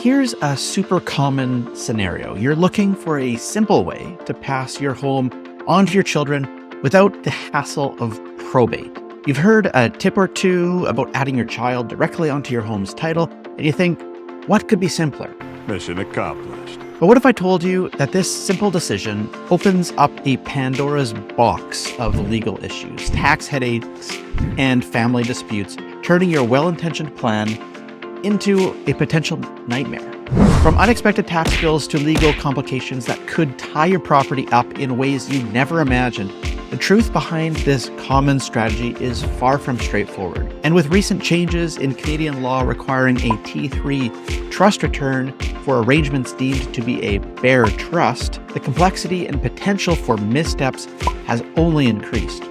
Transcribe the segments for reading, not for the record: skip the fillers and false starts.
Here's a super common scenario. You're looking for a simple way to pass your home on to your children without the hassle of probate. You've heard a tip or two about adding your child directly onto your home's title, and you think, what could be simpler? Mission accomplished. But what if I told you that this simple decision opens up a Pandora's box of legal issues, tax headaches, and family disputes, turning your well-intentioned plan into a potential nightmare? From unexpected tax bills to legal complications that could tie your property up in ways you never imagined, the truth behind this common strategy is far from straightforward. And with recent changes in Canadian law requiring a T3 trust return for arrangements deemed to be a bare trust, the complexity and potential for missteps has only increased.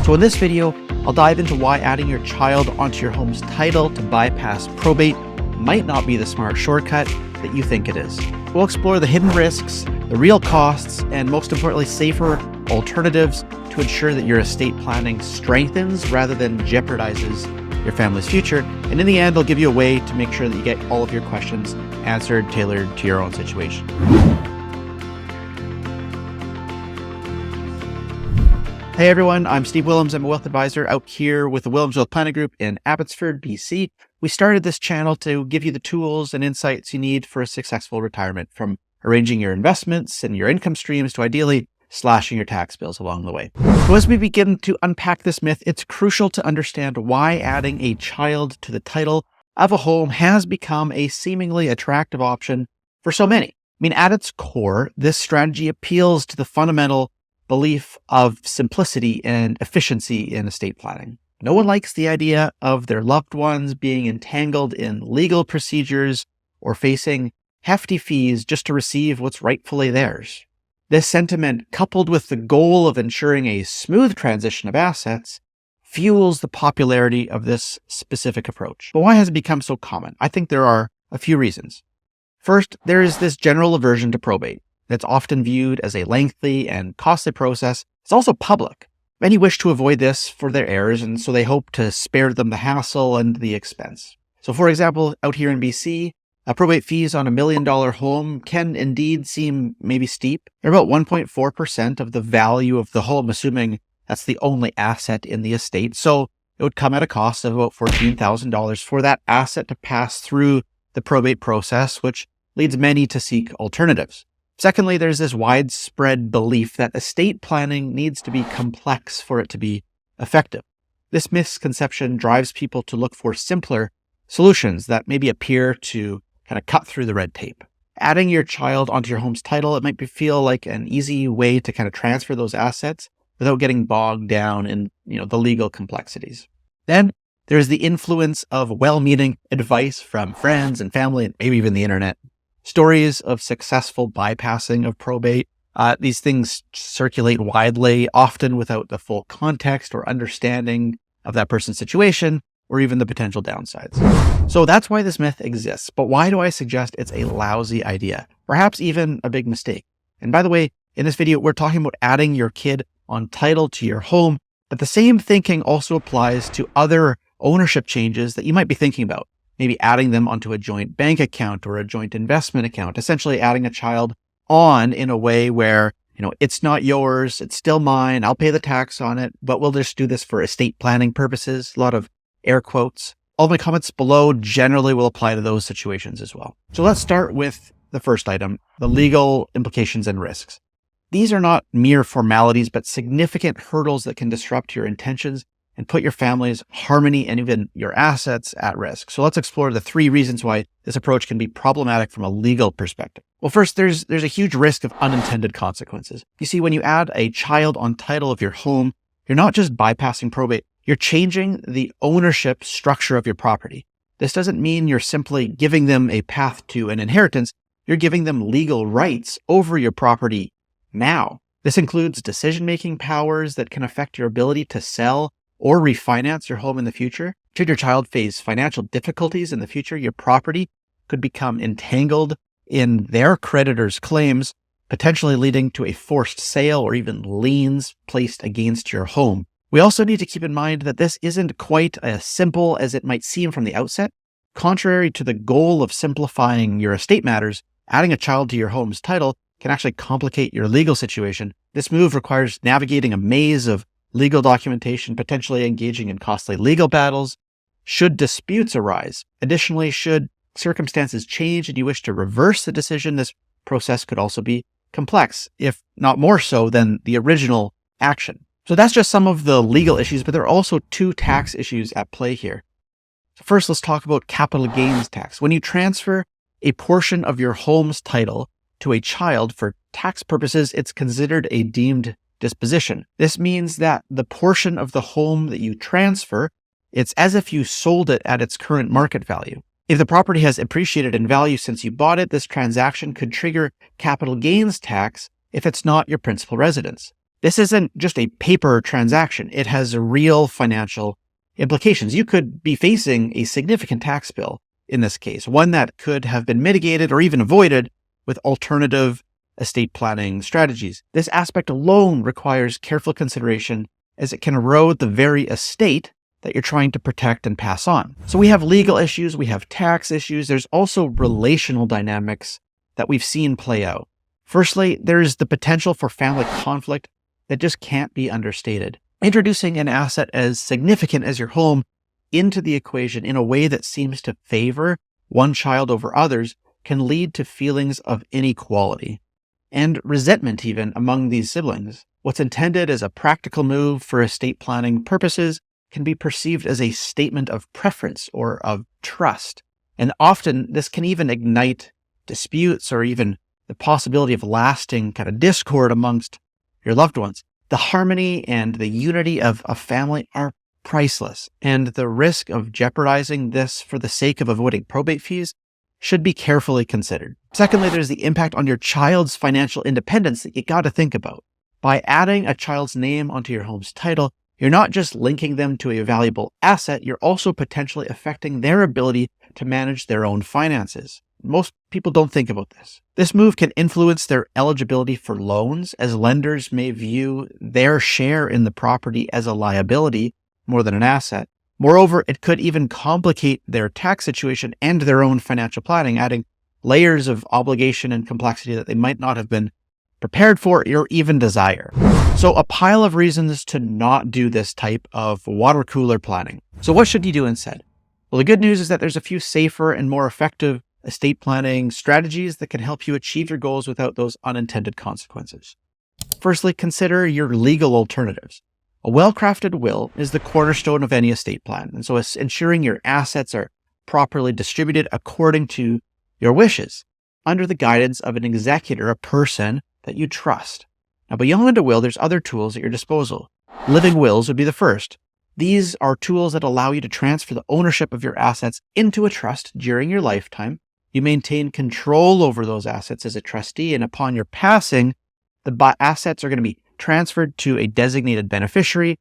So in this video, I'll dive into why adding your child onto your home's title to bypass probate might not be the smart shortcut that you think it is. We'll explore the hidden risks, the real costs, and most importantly, safer alternatives to ensure that your estate planning strengthens rather than jeopardizes your family's future. And in the end, I'll give you a way to make sure that you get all of your questions answered, tailored to your own situation. Hey everyone, I'm Steve Willems. I'm a wealth advisor out here with the Willems Wealth Planning Group in Abbotsford, BC. We started this channel to give you the tools and insights you need for a successful retirement, from arranging your investments and your income streams to ideally slashing your tax bills along the way. So as we begin to unpack this myth, it's crucial to understand why adding a child to the title of a home has become a seemingly attractive option for so many. I mean, at its core, this strategy appeals to the fundamental belief of simplicity and efficiency in estate planning. No one likes the idea of their loved ones being entangled in legal procedures or facing hefty fees just to receive what's rightfully theirs. This sentiment, coupled with the goal of ensuring a smooth transition of assets, fuels the popularity of this specific approach. But why has it become so common? I think there are a few reasons. First, there is this general aversion to probate that's often viewed as a lengthy and costly process. It's also public. Many wish to avoid this for their heirs, and so they hope to spare them the hassle and the expense. So for example, out here in BC, probate fees on $1 million home can indeed seem maybe steep. They're about 1.4% of the value of the home, assuming that's the only asset in the estate. So it would come at a cost of about $14,000 for that asset to pass through the probate process, which leads many to seek alternatives. Secondly, there's this widespread belief that estate planning needs to be complex for it to be effective. This misconception drives people to look for simpler solutions that maybe appear to kind of cut through the red tape. Adding your child onto your home's title, it might feel like an easy way to kind of transfer those assets without getting bogged down in, the legal complexities. Then there's the influence of well-meaning advice from friends and family, and maybe even the internet. Stories of successful bypassing of probate. These things circulate widely, often without the full context or understanding of that person's situation, or even the potential downsides. So that's why this myth exists. But why do I suggest it's a lousy idea? Perhaps even a big mistake. And by the way, in this video, we're talking about adding your kid on title to your home, but the same thinking also applies to other ownership changes that you might be thinking about. Maybe adding them onto a joint bank account or a joint investment account, essentially adding a child on in a way where, it's not yours, it's still mine, I'll pay the tax on it, but we'll just do this for estate planning purposes. A lot of air quotes. All my comments below generally will apply to those situations as well. So let's start with the first item, the legal implications and risks. These are not mere formalities, but significant hurdles that can disrupt your intentions and put your family's harmony and even your assets at risk. So let's explore the 3 reasons why this approach can be problematic from a legal perspective. Well, first, there's a huge risk of unintended consequences. You see, when you add a child on title of your home, you're not just bypassing probate, you're changing the ownership structure of your property. This doesn't mean you're simply giving them a path to an inheritance. You're giving them legal rights over your property now. This includes decision-making powers that can affect your ability to sell or refinance your home in the future. Should your child face financial difficulties in the future, your property could become entangled in their creditors' claims, potentially leading to a forced sale or even liens placed against your home. We also need to keep in mind that this isn't quite as simple as it might seem from the outset. Contrary to the goal of simplifying your estate matters, adding a child to your home's title can actually complicate your legal situation. This move requires navigating a maze of legal documentation, potentially engaging in costly legal battles should disputes arise. Additionally, should circumstances change and you wish to reverse the decision, this process could also be complex, if not more so than the original action. So that's just some of the legal issues, but there are also two tax issues at play here. So first, let's talk about capital gains tax. When you transfer a portion of your home's title to a child for tax purposes, it's considered a deemed disposition. This means that the portion of the home that you transfer, it's as if you sold it at its current market value. If the property has appreciated in value since you bought it, this transaction could trigger capital gains tax if it's not your principal residence. This isn't just a paper transaction. It has real financial implications. You could be facing a significant tax bill in this case, one that could have been mitigated or even avoided with alternative estate planning strategies. This aspect alone requires careful consideration as it can erode the very estate that you're trying to protect and pass on. So we have legal issues, we have tax issues, there's also relational dynamics that we've seen play out. Firstly, there's the potential for family conflict that just can't be understated. Introducing an asset as significant as your home into the equation in a way that seems to favor one child over others can lead to feelings of inequality and resentment even among these siblings. What's intended as a practical move for estate planning purposes can be perceived as a statement of preference or of trust. And often this can even ignite disputes or even the possibility of lasting kind of discord amongst your loved ones. The harmony and the unity of a family are priceless, and the risk of jeopardizing this for the sake of avoiding probate fees should be carefully considered. Secondly, there's the impact on your child's financial independence that you got to think about. By adding a child's name onto your home's title, you're not just linking them to a valuable asset, you're also potentially affecting their ability to manage their own finances. Most people don't think about this. This move can influence their eligibility for loans, as lenders may view their share in the property as a liability more than an asset. Moreover, it could even complicate their tax situation and their own financial planning, adding layers of obligation and complexity that they might not have been prepared for or even desire. So a pile of reasons to not do this type of water cooler planning. So what should you do instead? Well, the good news is that there's a few safer and more effective estate planning strategies that can help you achieve your goals without those unintended consequences. Firstly, consider your legal alternatives. A well-crafted will is the cornerstone of any estate plan, and so it's ensuring your assets are properly distributed according to your wishes, under the guidance of an executor, a person that you trust. Now, beyond a will, there's other tools at your disposal. Living wills would be the first. These are tools that allow you to transfer the ownership of your assets into a trust during your lifetime. You maintain control over those assets as a trustee, and upon your passing, the assets are going to be transferred to a designated beneficiary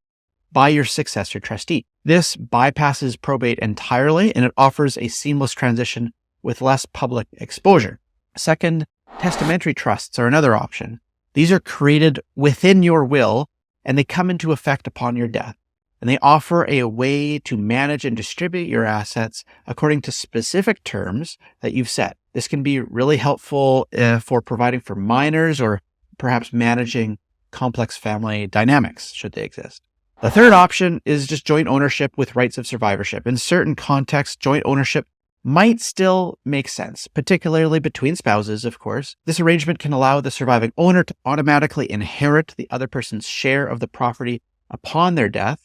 by your successor trustee. This bypasses probate entirely, and it offers a seamless transition with less public exposure. Second, testamentary trusts are another option. These are created within your will, and they come into effect upon your death. And they offer a way to manage and distribute your assets according to specific terms that you've set. This can be really helpful for providing for minors or perhaps managing complex family dynamics, should they exist. The third option is just joint ownership with rights of survivorship. In certain contexts, joint ownership might still make sense, particularly between spouses, of course. This arrangement can allow the surviving owner to automatically inherit the other person's share of the property upon their death,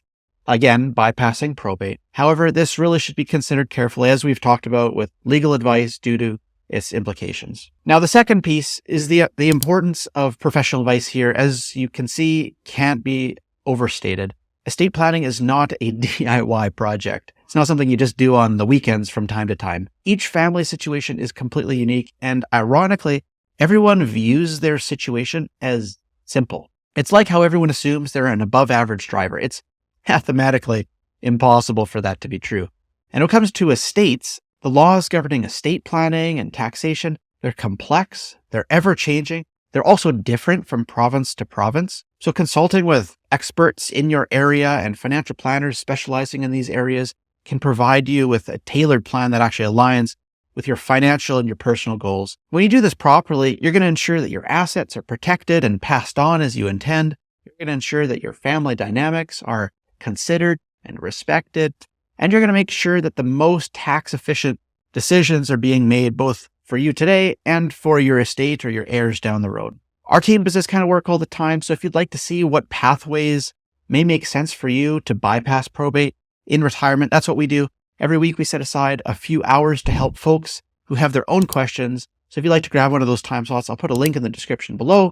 again, bypassing probate. However, this really should be considered carefully, as we've talked about with legal advice due to its implications. Now, the second piece is the importance of professional advice here, as you can see, can't be overstated. Estate planning is not a DIY project. It's not something you just do on the weekends from time to time. Each family situation is completely unique, and ironically, everyone views their situation as simple. It's like how everyone assumes they're an above average driver. It's mathematically impossible for that to be true. And when it comes to estates, the laws governing estate planning and taxation, they're complex, they're ever-changing, they're also different from province to province. So consulting with experts in your area and financial planners specializing in these areas can provide you with a tailored plan that actually aligns with your financial and your personal goals. When you do this properly, you're going to ensure that your assets are protected and passed on as you intend. You're going to ensure that your family dynamics are considered and respected. And you're going to make sure that the most tax efficient decisions are being made both for you today and for your estate or your heirs down the road. Our team does this kind of work all the time. So if you'd like to see what pathways may make sense for you to bypass probate in retirement, that's what we do. Every week we set aside a few hours to help folks who have their own questions. So if you'd like to grab one of those time slots, I'll put a link in the description below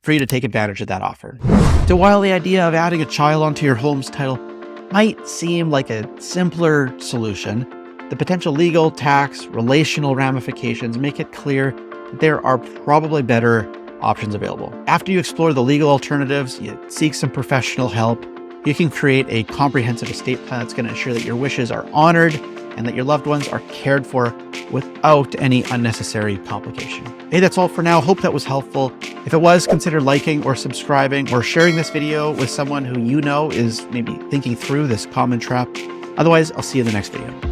for you to take advantage of that offer. So while the idea of adding a child onto your home's title might seem like a simpler solution, the potential legal, tax, relational ramifications make it clear that there are probably better options available. After you explore the legal alternatives, you seek some professional help, you can create a comprehensive estate plan that's going to ensure that your wishes are honored and that your loved ones are cared for without any unnecessary complication. Hey, that's all for now. Hope that was helpful. If it was, consider liking or subscribing or sharing this video with someone who you know is maybe thinking through this common trap. Otherwise, I'll see you in the next video.